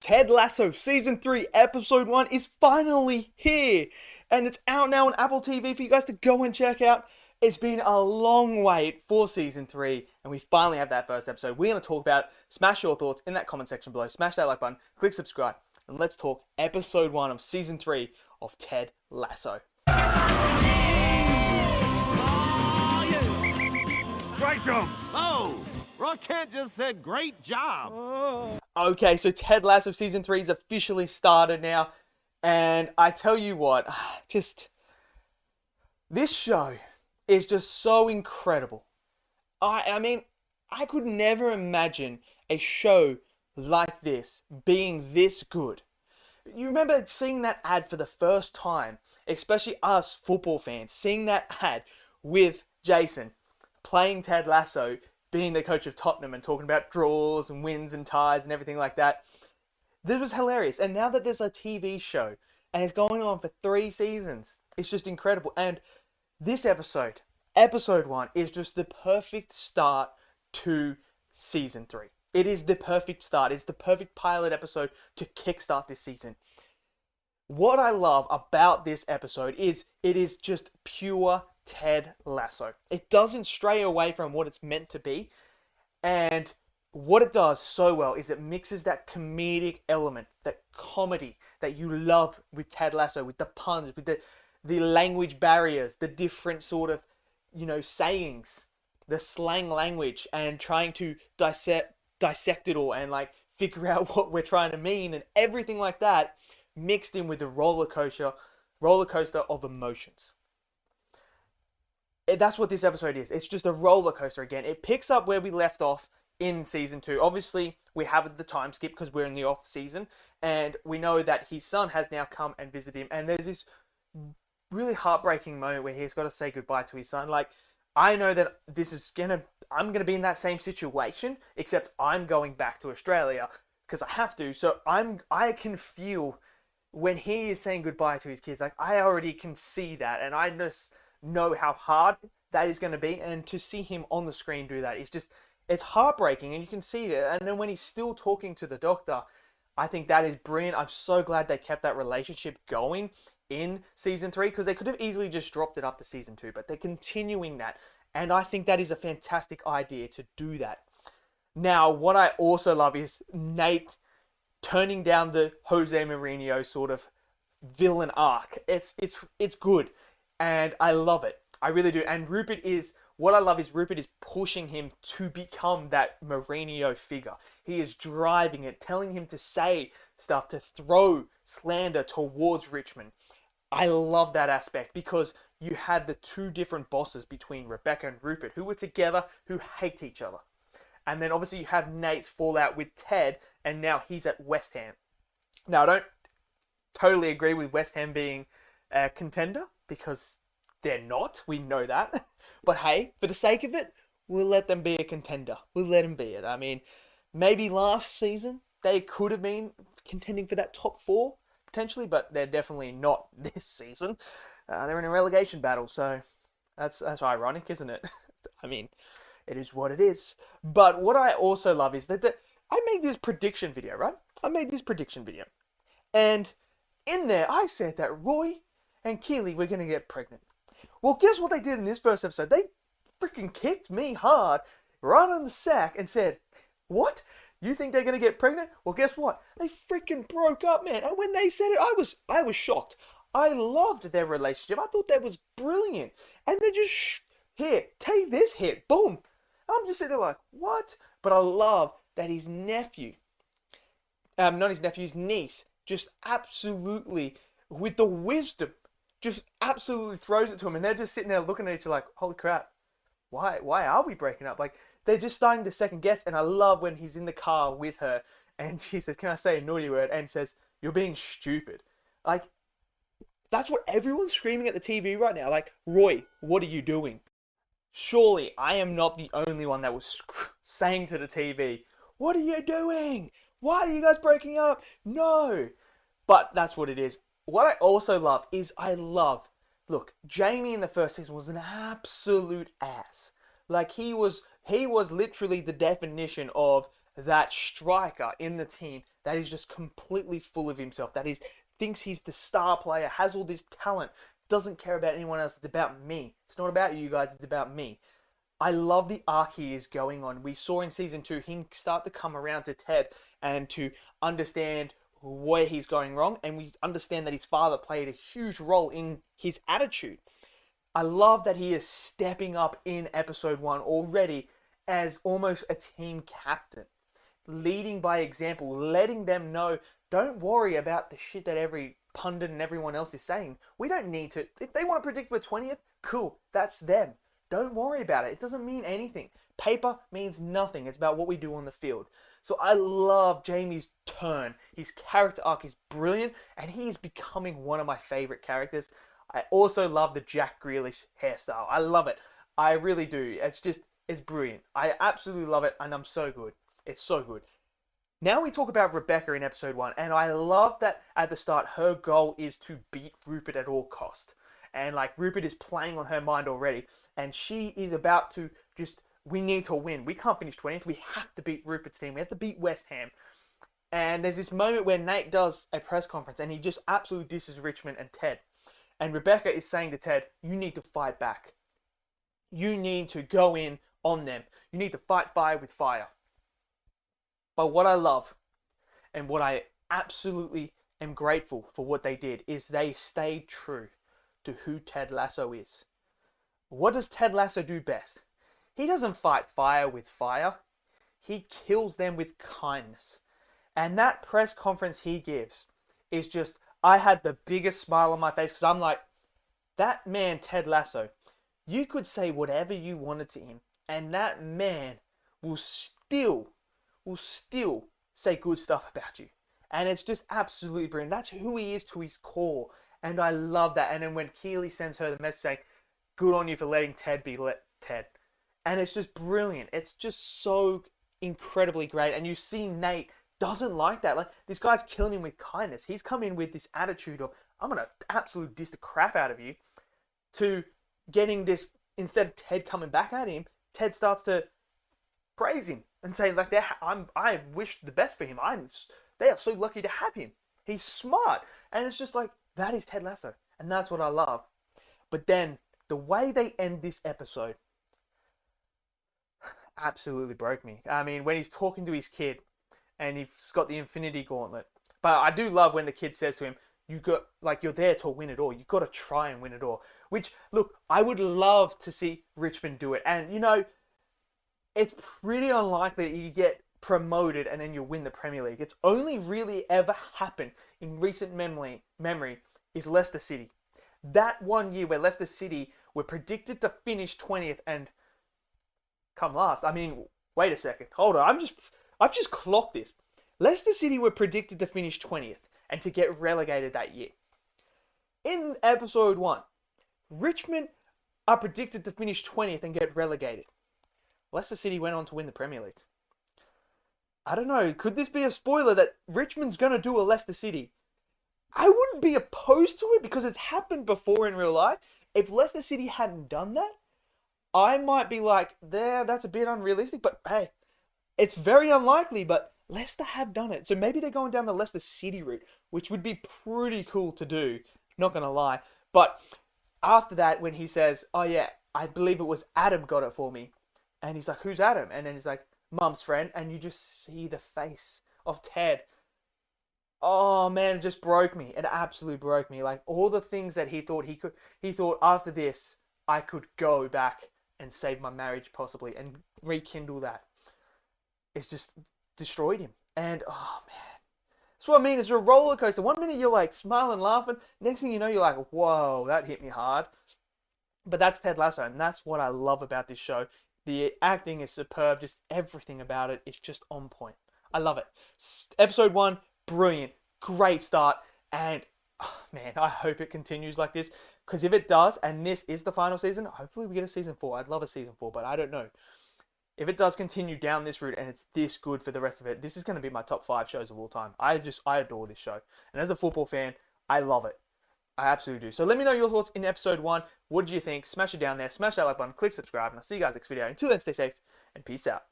Ted Lasso Season 3 Episode 1 is finally here. And it's out now on Apple TV for you guys to go and check out. It's been a long wait for Season 3, and we finally have that first episode. We're going to talk about it. Smash your thoughts in that comment section below. Smash that like button, click subscribe, and let's talk Episode 1 of Season 3 of Ted Lasso. Great job! Oh, Rock Kent just said great job. Okay, so Ted Lasso Season 3 is officially started now. And I tell you what, this show is just so incredible. I mean, I could never imagine a show like this being this good. You remember seeing that ad for the first time, especially us football fans, seeing that ad with Jason playing Ted Lasso, being the coach of Tottenham and talking about draws and wins and ties and everything like that. This was hilarious. And now that there's a TV show and it's going on for 3 seasons, it's just incredible. And this episode, episode 1, is just the perfect start to season 3. It is the perfect start. It's the perfect pilot episode to kickstart this season. What I love about this episode is it is just pure Ted Lasso. It doesn't stray away from what it's meant to be. And what it does so well is it mixes that comedic element, that comedy that you love with Ted Lasso, with the puns, with the language barriers, the different sort of, sayings, the slang language, and trying to dissect it all and like figure out what we're trying to mean and everything like that, mixed in with the roller coaster of emotions. That's what this episode is. It's just a roller coaster again. It picks up where we left off in season 2. Obviously, we have the time skip because we're in the off season, and we know that his son has now come and visited him. And there's this really heartbreaking moment where he's got to say goodbye to his son. Like, I know that I'm gonna be in that same situation, except I'm going back to Australia because I have to. So I can feel when he is saying goodbye to his kids. Like, I already can see that, and I just know how hard that is going to be, and to see him on the screen do that is just, it's heartbreaking, and you can see it. And then when he's still talking to the doctor, I think that is brilliant. I'm so glad they kept that relationship going in season 3, because they could have easily just dropped it up to season 2, but they're continuing that, and I think that is a fantastic idea to do that. Now, what I also love is Nate turning down the Jose Mourinho sort of villain arc. It's good. And I love it. I really do. And what I love is Rupert is pushing him to become that Mourinho figure. He is driving it, telling him to say stuff, to throw slander towards Richmond. I love that aspect because you had the 2 different bosses between Rebecca and Rupert who were together, who hate each other. And then obviously you have Nate's fallout with Ted, and now he's at West Ham. Now, I don't totally agree with West Ham being a contender, because they're not. We know that. But hey, for the sake of it, we'll let them be a contender. We'll let them be it. I mean, maybe last season they could have been contending for that top 4, potentially, but they're definitely not this season. They're in a relegation battle, so that's ironic, isn't it? I mean, it is what it is. But what I also love is that I made this prediction video, right? And in there, I said that Roy and Keely were going to get pregnant. Well, guess what they did in this first episode? They freaking kicked me hard right on the sack and said, what? You think they're going to get pregnant? Well, guess what? They freaking broke up, man. And when they said it, I was shocked. I loved their relationship. I thought that was brilliant. And they just, here, take this hit. Boom. I'm just sitting there like, what? But I love that his nephew, not his nephew, his niece, just absolutely, with the wisdom, just absolutely throws it to him, and they're just sitting there looking at each other like, holy crap, why are we breaking up? Like, they're just starting to second guess. And I love when he's in the car with her and she says, can I say a naughty word? And says, you're being stupid. Like, that's what everyone's screaming at the TV right now. Like, Roy, what are you doing? Surely I am not the only one that was saying to the TV, what are you doing? Why are you guys breaking up? No. But that's what it is. What I also love is look, Jamie in the first season was an absolute ass. Like, he was literally the definition of that striker in the team that is just completely full of himself, that is thinks he's the star player, has all this talent, doesn't care about anyone else. It's about me. It's not about you guys, it's about me. I love the arc he is going on. We saw in season 2 him start to come around to Ted and to understand where he's going wrong, and we understand that his father played a huge role in his attitude. I love that he is stepping up in episode 1 already as almost a team captain, leading by example, letting them know, don't worry about the shit that every pundit and everyone else is saying. We don't need to. If they want to predict for 20th, cool, that's them. Don't worry about it. It doesn't mean anything. Paper means nothing. It's about what we do on the field. So I love Jamie's turn. His character arc is brilliant, and he is becoming one of my favorite characters. I also love the Jack Grealish hairstyle. I love it. I really do. It's brilliant. I absolutely love it, and I'm so good. It's so good. Now we talk about Rebecca in episode 1, and I love that at the start her goal is to beat Rupert at all cost. And like Rupert is playing on her mind already, and she is about to we need to win. We can't finish 20th. We have to beat Rupert's team. We have to beat West Ham. And there's this moment where Nate does a press conference and he just absolutely disses Richmond and Ted. And Rebecca is saying to Ted, you need to fight back. You need to go in on them. You need to fight fire with fire. But what I love and what I absolutely am grateful for what they did is they stayed true to who Ted Lasso is. What does Ted Lasso do best? He doesn't fight fire with fire. He kills them with kindness. And that press conference he gives is just, I had the biggest smile on my face because I'm like, that man, Ted Lasso, you could say whatever you wanted to him, and that man will still say good stuff about you. And it's just absolutely brilliant. That's who he is to his core. And I love that. And then when Keely sends her the message saying, good on you for letting Ted be Ted. And it's just brilliant. It's just so incredibly great. And you see Nate doesn't like that. Like, this guy's killing him with kindness. He's come in with this attitude of, I'm going to absolutely diss the crap out of you, to getting this, instead of Ted coming back at him, Ted starts to praise him and say, like, I wish the best for him. They are so lucky to have him. He's smart. And it's just like, that is Ted Lasso. And that's what I love. But then, the way they end this episode absolutely broke me. I mean, when he's talking to his kid and he's got the Infinity Gauntlet. But I do love when the kid says to him, you're there to win it all. You've got to try and win it all. Which, look, I would love to see Richmond do it. And, it's pretty unlikely that you get promoted and then you'll win the Premier League. It's only really ever happened in recent memory is Leicester City. That 1 year where Leicester City were predicted to finish 20th and come last. I mean, wait a second. Hold on. I've just clocked this. Leicester City were predicted to finish 20th and to get relegated that year. In episode 1, Richmond are predicted to finish 20th and get relegated. Leicester City went on to win the Premier League. I don't know. Could this be a spoiler that Richmond's going to do a Leicester City? I wouldn't be opposed to it because it's happened before in real life. If Leicester City hadn't done that, I might be like, that's a bit unrealistic, but hey, it's very unlikely, but Leicester have done it. So maybe they're going down the Leicester City route, which would be pretty cool to do, not going to lie. But after that, when he says, oh yeah, I believe it was Adam got it for me. And he's like, who's Adam? And then he's like, Mum's friend. And you just see the face of Ted. Oh man, it just broke me. It absolutely broke me. Like, all the things that he thought after this, I could go back and save my marriage possibly and rekindle that. It's just destroyed him. And oh man, that's what I mean. It's a roller coaster. 1 minute you're like smiling, laughing. Next thing you know, you're like, whoa, that hit me hard. But that's Ted Lasso, and that's what I love about this show. The acting is superb. Just everything about it is just on point. I love it. Episode 1, brilliant. Great start. And oh, man, I hope it continues like this. Because if it does, and this is the final season, hopefully we get a season 4. I'd love a season 4, but I don't know. If it does continue down this route and it's this good for the rest of it, this is going to be my top 5 shows of all time. I adore this show. And as a football fan, I love it. I absolutely do. So let me know your thoughts in episode 1. What did you think? Smash it down there. Smash that like button. Click subscribe. And I'll see you guys next video. Until then, stay safe and peace out.